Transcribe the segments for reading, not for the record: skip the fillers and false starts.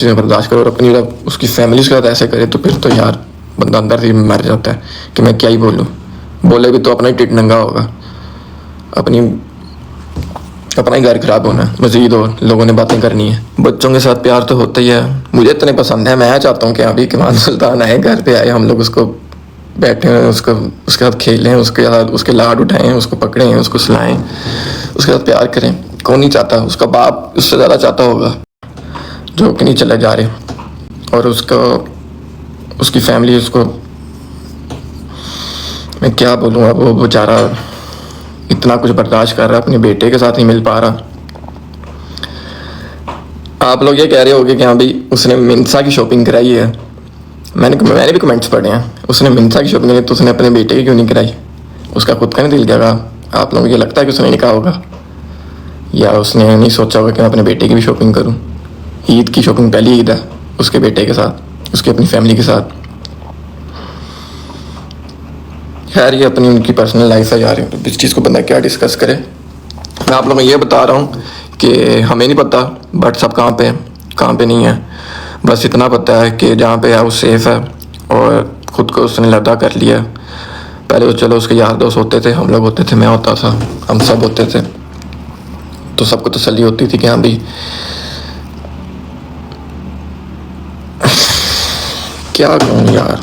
चीज़ें बर्दाश्त करे और अपनी जब उसकी फैमिली के साथ ऐसे करे तो फिर तो यार बंदा अंदर से मर जाता है कि मैं क्या ही बोलूँ। बोले भी तो अपना ही टिट नंगा होगा, अपनी अपना ही घर खराब होना है, मजीद और लोगों ने बातें करनी है। बच्चों के साथ प्यार तो होता ही है, मुझे इतने पसंद है। मैं चाहता हूँ कि अभी कमान सुल्तान आए, घर पे आए, हम लोग उसको बैठे हैं, उसको उसके साथ खेलें, उसके साथ उसके लाड उठाएं, उसको पकड़ें, उसको सुलाएं, उसके साथ प्यार करें। कौन नहीं चाहता? उसका बाप उससे ज़्यादा चाहता होगा जो कि नहीं चले जा रहे। और उसको उसकी फैमिली उसको, मैं क्या बोलूँ, अब वो बेचारा इतना कुछ बर्दाश्त कर रहा है, अपने बेटे के साथ नहीं मिल पा रहा। आप लोग ये कह रहे होगे कि हाँ भाई उसने मिंसा की शॉपिंग कराई है। मैंने भी कमेंट्स पढ़े हैं, उसने मिंसा की शॉपिंग कराई तो उसने अपने बेटे की क्यों नहीं कराई? उसका खुद का नहीं दिल क्या? आप लोगों को ये लगता है कि उसने नहीं कहा होगा, या उसने नहीं सोचा होगा कि मैं अपने बेटे की भी शॉपिंग करूँ? ईद की शॉपिंग पहली ईद है उसके बेटे के साथ, उसकी अपनी फैमिली के साथ। खैर ये अपनी उनकी पर्सनल लाइफ है यार, इस चीज़ को बंदा क्या डिस्कस करे। मैं आप लोगों को ये बता रहा हूँ कि हमें नहीं पता बट सब कहाँ पे नहीं है। बस इतना पता है कि जहाँ पे है वो सेफ़ है और ख़ुद को उसने लदा कर लिया। पहले तो चलो उसके यार दोस्त होते थे, हम लोग होते थे, मैं होता था, हम सब होते थे, तो सबको तसल्ली होती थी कि हाँ भाई क्या कहूँ यार।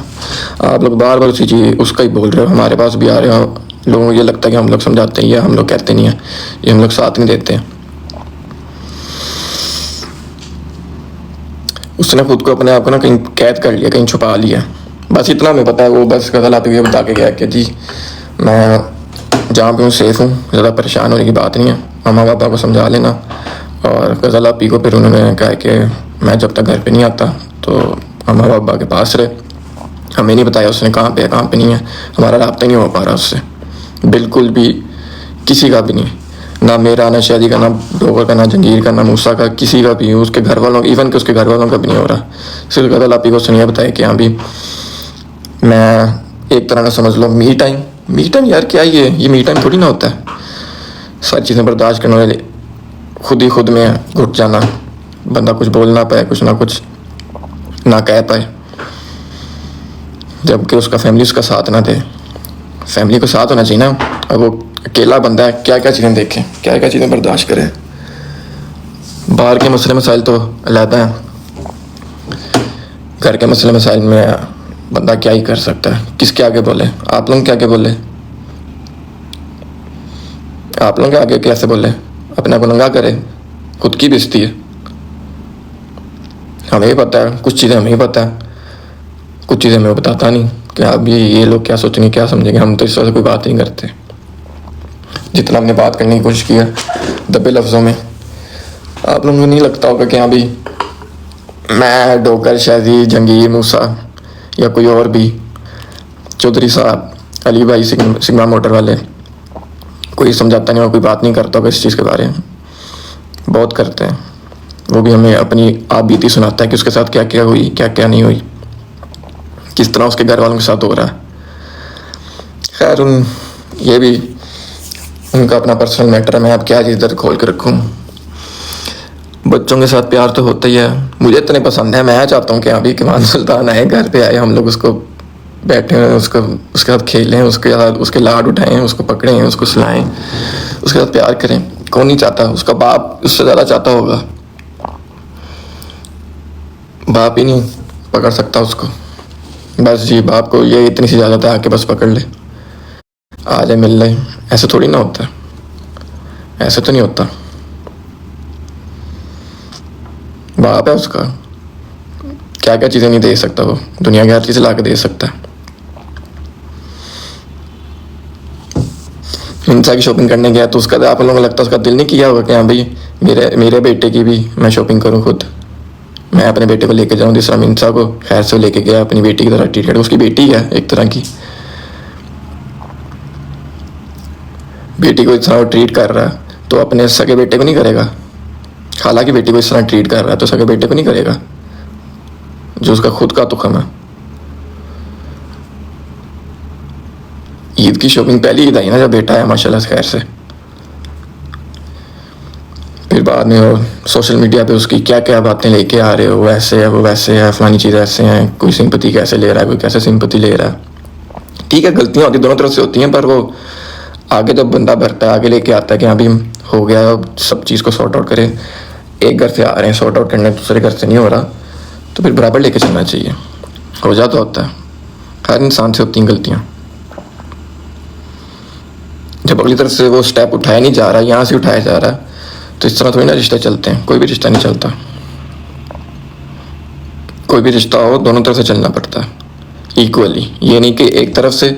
आप लोग बार बार उसी चीज़ उसका ही बोल रहे हो, हमारे पास भी आ रहे हो। लोगों को ये लगता है कि हम लोग समझाते हैं या हम लोग कहते नहीं हैं, ये हम लोग साथ नहीं देते हैं। उसने खुद को अपने आप को ना कहीं कैद कर लिया, कहीं छुपा लिया। बस इतना हमें पता है। वो बस गज़ल आते हुए बता के गया कि जी मैं जहाँ पे हूँ सेफ़ हूँ, ज़्यादा परेशान होने की बात नहीं है, मम्मा पापा को समझा लेना। और गज़ल आपी को फिर उन्होंने कहा कि मैं जब तक घर पे नहीं आता तो मम्मा पापा के पास रहे। हमें नहीं बताया उसने कहाँ पे है कहाँ पे नहीं है, हमारा राब्ता नहीं हो पा रहा उससे बिल्कुल भी, किसी का भी नहीं, ना मेरा, ना शादी का, ना डोगर का, ना जंगीर का, ना मूसा का, किसी का भी। उसके घर वालों, इवन के उसके घर वालों का भी नहीं हो रहा। सिर्फ गज़ल आपी को उसने बताया कि हाँ भी मैं एक तरह का समझ लो मी टाइम यार क्या ये मी टाइम थोड़ी ना होता है। सारी चीज़ें बर्दाश्त करने वाले खुद ही खुद में घुट जाना, बंदा कुछ बोल ना पाए, कुछ ना कह पाए, जबकि उसका फैमिली उसका साथ ना दे। फैमिली को साथ होना चाहिए ना। अब वो अकेला बंदा है, क्या क्या चीज़ें देखें, क्या क्या चीज़ें बर्दाश्त करे। बाहर के मसले मसाइल तो अलहदा हैं, घर के मसले मसाइल में बंदा क्या ही कर सकता है, किसके आगे बोले? आप लोग क्या आगे बोले? आप लोग के आगे कैसे बोले? अपने आप को नंगा करे, खुद की बेइज्जती है। हमें ही पता है, कुछ चीज़ें हमें ही पता है, कुछ चीज़ें मैं बताता नहीं कि अब ये लोग क्या सोचेंगे, क्या समझेंगे। हम तो इस वजह से कोई बात नहीं करते। जितना हमने बात करने की कोशिश की है दबे लफ्ज़ों में, आप लोगों को नहीं लगता होगा कि हाँ भाई मैं डोगर, शादी, जंगीर, मूसा या कोई और भी, चौधरी साहब, अली भाई, सिग्मा मोटर वाले, कोई समझाता नहीं होगा, कोई बात नहीं करता होगा इस चीज़ के बारे में। बहुत करते हैं, वो भी हमें अपनी आप बीती सुनाता है कि उसके साथ क्या क्या हुई, क्या क्या नहीं हुई, किस तरह उसके घर वालों के साथ हो रहा है। खैर ये भी उनका अपना पर्सनल मैटर है, मैं अब क्या चीज़ खोल के रखूँ। बच्चों के साथ प्यार तो होता ही है, मुझे इतने पसंद है। मैं चाहता हूँ कि अभी कमान सुल्तान आए, घर पे आए, हम लोग उसको बैठे हैं, उसको उसके साथ खेलें, उसके साथ उसके लाड उठाएं, उसको पकड़ें, उसको सुलाएं, उसके साथ प्यार करें। कौन नहीं चाहता? उसका बाप उससे ज़्यादा चाहता होगा। बाप ही नहीं पकड़ सकता उसको। बस जी बाप को ये इतनी सी इजाज़त है आके बस पकड़ ले, आ जाए, मिल ले। ऐसे थोड़ी ना होता है, ऐसे तो नहीं होता। बाप है उसका, क्या क्या चीज़ें नहीं दे सकता वो, दुनिया की हर चीज़ ला के दे सकता है। हिंसा की शॉपिंग करने गया तो उसका, आप लोगों को लगता है उसका दिल नहीं किया होगा कि हाँ भाई मेरे बेटे की भी मैं शॉपिंग करूँ खुद, मैं अपने बेटे को लेके जाऊँ। जिस तरह मिंसा को खैर से लेके गया, अपनी बेटी की तरह ट्रीट कर, उसकी बेटी है एक तरह की, बेटी को इस तरह ट्रीट कर रहा है तो अपने सगे बेटे को नहीं करेगा? हालांकि बेटी को इस तरह ट्रीट कर रहा है तो सगे बेटे को नहीं करेगा, जो उसका खुद का तुखम है। ईद की शॉपिंग पहली ईद आई ना जब बेटा आया माशाल्लाह से खैर से, फिर बाद में वो सोशल मीडिया पे उसकी क्या क्या बातें लेके आ रहे हो, वो ऐसे है वो वैसे है, फलानी चीज़ ऐसे हैं, कोई सिंपति कैसे ले रहा है, कोई कैसे सिंपति ले रहा है। ठीक है, गलतियाँ होती दोनों तरफ से होती हैं, पर वो आगे जब बंदा बढ़ता है, आगे लेके आता है कि हाँ भी हो गया, अब सब चीज़ को सॉर्ट आउट करें, एक घर से आ रहे हैं सॉर्ट आउट करने, दूसरे घर से नहीं हो रहा, तो फिर बराबर लेके चलना चाहिए। हो जाता होता है, हर इंसान से होती हैं गलतियाँ। जब अगली तरफ से वो स्टेप उठाया नहीं जा रहा, यहाँ से उठाया जा रहा है, तो इस तरह थोड़ी ना रिश्ते चलते हैं। कोई भी रिश्ता नहीं चलता, कोई भी रिश्ता हो दोनों तरफ से चलना पड़ता है इक्वली। ये नहीं कि एक तरफ से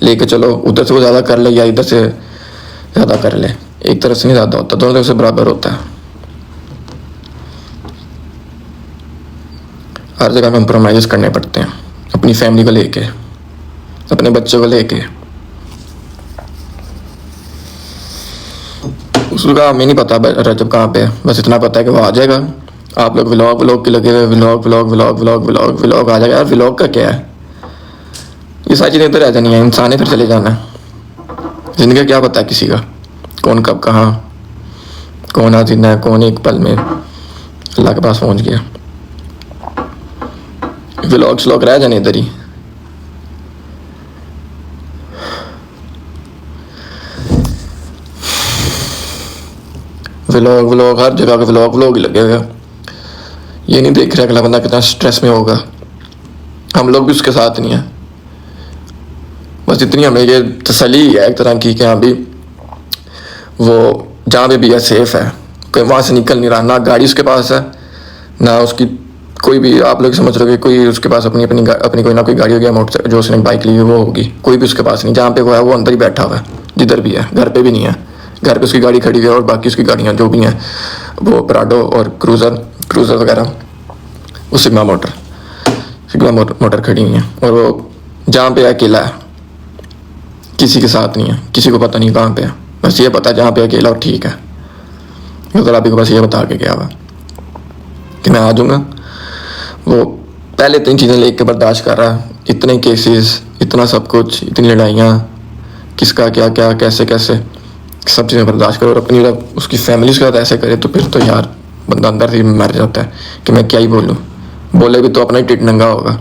लेके चलो, उधर से वो ज़्यादा कर ले या इधर से ज़्यादा कर ले, एक तरफ से नहीं ज़्यादा होता, दोनों तरफ से बराबर होता है। हर जगह कंप्रोमाइज़ करने पड़ते हैं, अपनी फैमिली को लेके, अपने बच्चों को लेके। उसका हमें नहीं पता रजब कहाँ पे है, बस इतना पता है कि वो आ जाएगा। आप लोग व्लॉग के लगे हुए, व्लॉग आ जाएगा। यार व्लॉग का क्या है, ये सारी चीज़ें तो रह जानी है, इंसान है फिर चले जाना है। ज़िंदगी का क्या पता है किसी का, कौन कब कहाँ, कौन आज जिंदा है, कौन एक पल में अल्लाह के पास पहुँच गया। व्लॉग रह जाने इधर ही। व्लॉग हर जगह के व्लॉग ही लगे हुए हैं। ये नहीं देख रहा अगला बंदा कितना स्ट्रेस में होगा, हम लोग भी उसके साथ नहीं है। बस इतनी हमें ये तसल्ली है एक तरह की कि हाँ भी वो जहाँ पे भी है सेफ है, कोई वहाँ से निकल नहीं रहा, ना गाड़ी उसके पास है, ना उसकी कोई भी, आप लोग समझ रहे हो, कोई उसके पास अपनी कोई ना कोई गाड़ी होगी, मोटर जो उसने बाइक ली है वो होगी, कोई भी उसके पास नहीं। जहाँ पे वो है वो अंदर ही बैठा हुआ है, जिधर भी है, घर पे भी नहीं है, घर पे उसकी गाड़ी खड़ी हुई है, और बाकी उसकी गाड़ियाँ जो भी हैं वो प्राडो और क्रूज़र वगैरह, वो सिग्मा मोटर खड़ी हुई हैं। और वो जहाँ पे अकेला है, किसी के साथ नहीं है, किसी को पता नहीं कहाँ पे है, बस ये पता जहाँ पे अकेला और ठीक है। उधर अभी को बस ये बता के गया हुआ कि मैं आ जाऊँगा। वो पहले इतनी चीज़ें लेके के बर्दाश्त कर रहा है, इतने केसेस, इतना सब कुछ, इतनी लड़ाइयाँ, किसका क्या क्या कैसे कैसे, सब चीज़ें बर्दाश्त करो और अपनी जब उसकी फैमिली के साथ ऐसे करे, तो फिर तो यार बंदा अंदर से मर जाता है कि मैं क्या ही बोलूँ। बोले भी तो अपना ही टिट नंगा होगा,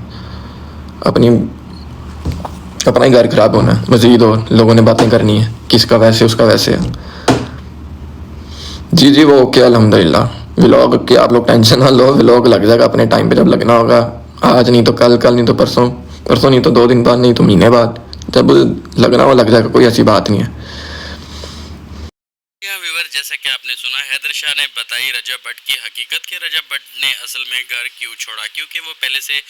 अपना ही घर खराब होना है मज़ीद, और लोगों ने बातें करनी है किसका वैसे उसका वैसे है। जी वो ओके अल्हम्दुलिल्लाह। व्लॉग की आप लोग टेंशन ना लो, व्लॉग लग जाएगा अपने टाइम पे जब लगना होगा, आज नहीं तो कल नहीं तो परसों नहीं तो 2 दिन बाद, नहीं तो महीने बाद, जब लगना हो लग जाएगा, कोई ऐसी बात नहीं है। जैसा कि आपने सुना, हैदर शाह ने बताई रजब भट्ट की हकीकत कि रजब भट्ट ने असल में घर क्यों छोड़ा, क्योंकि वो पहले से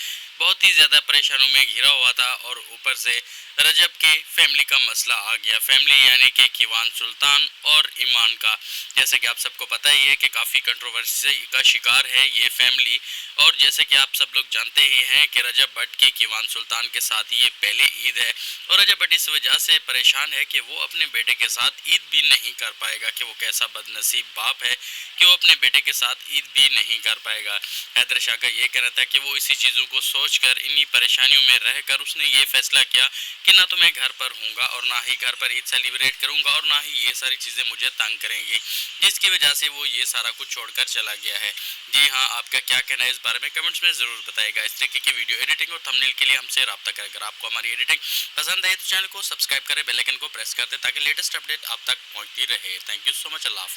बहुत ही ज़्यादा परेशानियों में घिरा हुआ था, और ऊपर से रजब के फैमिली का मसला आ गया। फैमिली यानी कि कीवान सुल्तान और ईमान का, जैसे कि आप सबको पता ही है कि काफ़ी कंट्रोवर्सी का शिकार है ये फैमिली। और जैसे कि आप सब लोग जानते ही हैं कि रजब भट्ट की कीवान सुल्तान के साथ ये पहली ईद है, और रजब भट्ट इस वजह से परेशान है कि वो अपने बेटे के साथ ईद भी नहीं कर पाएगा, कि वो कैसा बदनसीब बाप है कि वो अपने बेटे के साथ ईद भी नहीं कर पाएगा। हैदर शाह का ये कहना था कि वो इसी चीज़ों को सोचकर, इन्हीं परेशानियों में रहकर उसने ये फैसला किया कि ना तो मैं घर पर हूँगा और ना ही घर पर ईद सेलिब्रेट करूँगा, और ना ही ये सारी चीज़ें मुझे तंग करेंगी, जिसकी वजह से वो ये सारा कुछ छोड़कर चला गया है। जी हाँ, आपका क्या कहना है इस बारे में कमेंट्स में ज़रूर बताइएगा। इस तरीके की वीडियो एडिटिंग और थंबनेल के लिए हमसे रब्ता करें। अगर आपको हमारी एडिटिंग पसंद है तो चैनल को सब्सक्राइब करें, बेल आइकन को प्रेस कर दें ताकि लेटेस्ट अपडेट आप तक पहुँचती रहे। थैंक यू सो मच, अल्लाह हाफिज़।